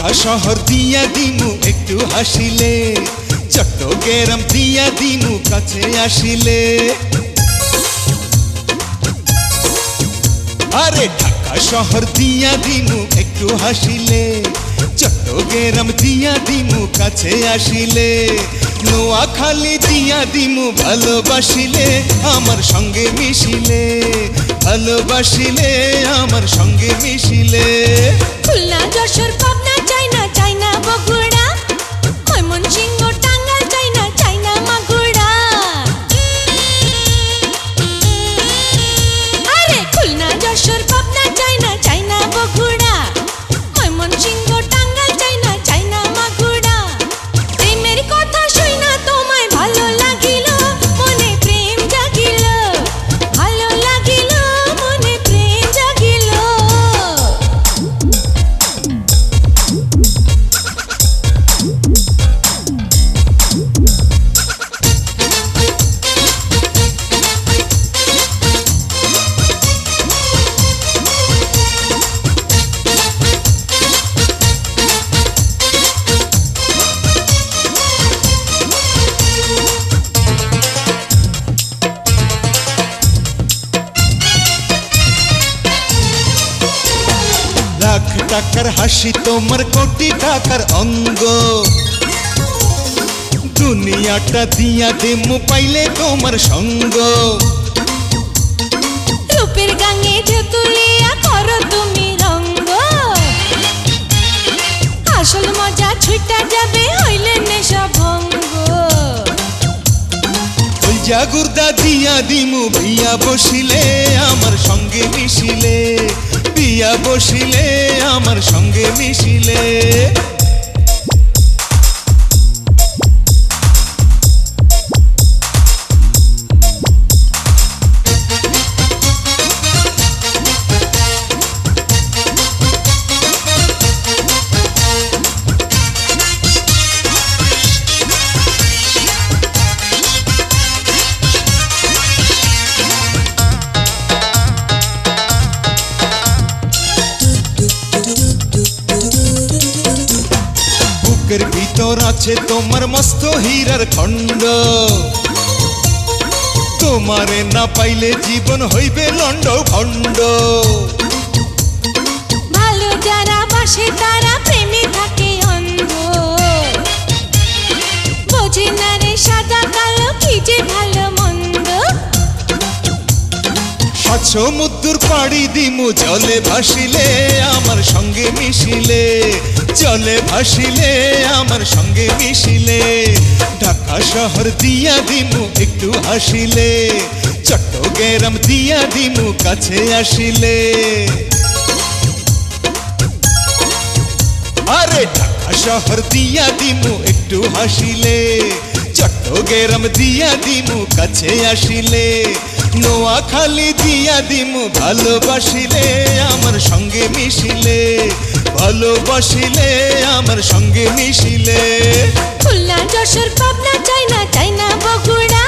ঢাকা শহর দিয়া দিমু একটু হাসিলে, চট্টগ্রাম দিয়া দিমু কাছে আসিলে। আরে ঢাকা শহর দিয়া দিমু একটু হাসিলে, চট্টগ্রাম দিয়া দিমু কাছে আসিলে। নোয়াখালী দিয়া দিমু ভালোবাসিলে, আমার সঙ্গে মিশিলে, ভালোবাসিলে আমার সঙ্গে মিশিলে। খুলনা যশোর পাবনা চাইনা চাইনা বগুড়া, ময়মনসিংহ টাঙ্গাইল চাইনা চাইনা মাগুরা। আরে খুলনা যশোর পাবনা চাইনা চাইনা বগুড়া, ময়মনসিংহ টাঙ্গাইল চাইনা চাইনা মাগুরা। প্রেমের কথা শুইনা তোমায় ভালো লাগিল, মনে প্রেম জাগিল, ভালো লাগিল মনে প্রেম জাগিল। লাখ টাকার হাসি তোমার কোটি টাকার অঙ্গ, দুনিয়াটা দিয়া দিমু পাইলে তোমার সঙ্গ। রূপের গাঙে ঢেউ তুলিয়া করো তুমি রঙ্গ, আসল মজা ছুটা যাবে হইলে নেশা ভঙ্গ। কলজা গুর্দা দিয়া দিমু বিয়া বসিলে, আমার সঙ্গে মিশিলে, বিয়া বসিলে আমার সঙ্গে মিশিলে। বুকের ভিতর আছে তোমার মস্ত হীরার খণ্ড, তোমারে না পাইলে জীবন হইবে লন্ড ভণ্ড। ভালো যারা বাসে তারা প্রেমে থাকে অন্ধ, বোঝে না রে সাদা কালো কি যে ভালো মন্দ। 7 সমুদ্র পাড়ি দিমু জলে ভাসিলে, আমার সঙ্গে মিশিলে, জলে ভাসিলে আমার সঙ্গে মিশিলে। ঢাকা শহর দিয়া দিমু একটু হাসিলে, চট্টগ্রাম দিয়া দিমু কাছে আসিলে। আরে ঢাকা শহর দিয়া দিমু একটু হাসিলে, চট্টগ্রাম দিয়া দিমু কাছে আসিলে। নোয়াখালী দিয়া দিমু ভালোবাসিলে, আমার সঙ্গে মিশিলে, ভালোবাসিলে আমার সঙ্গে মিশিলে। খুলনা যশোর পাবনা চাইনা চাইনা বগুড়া,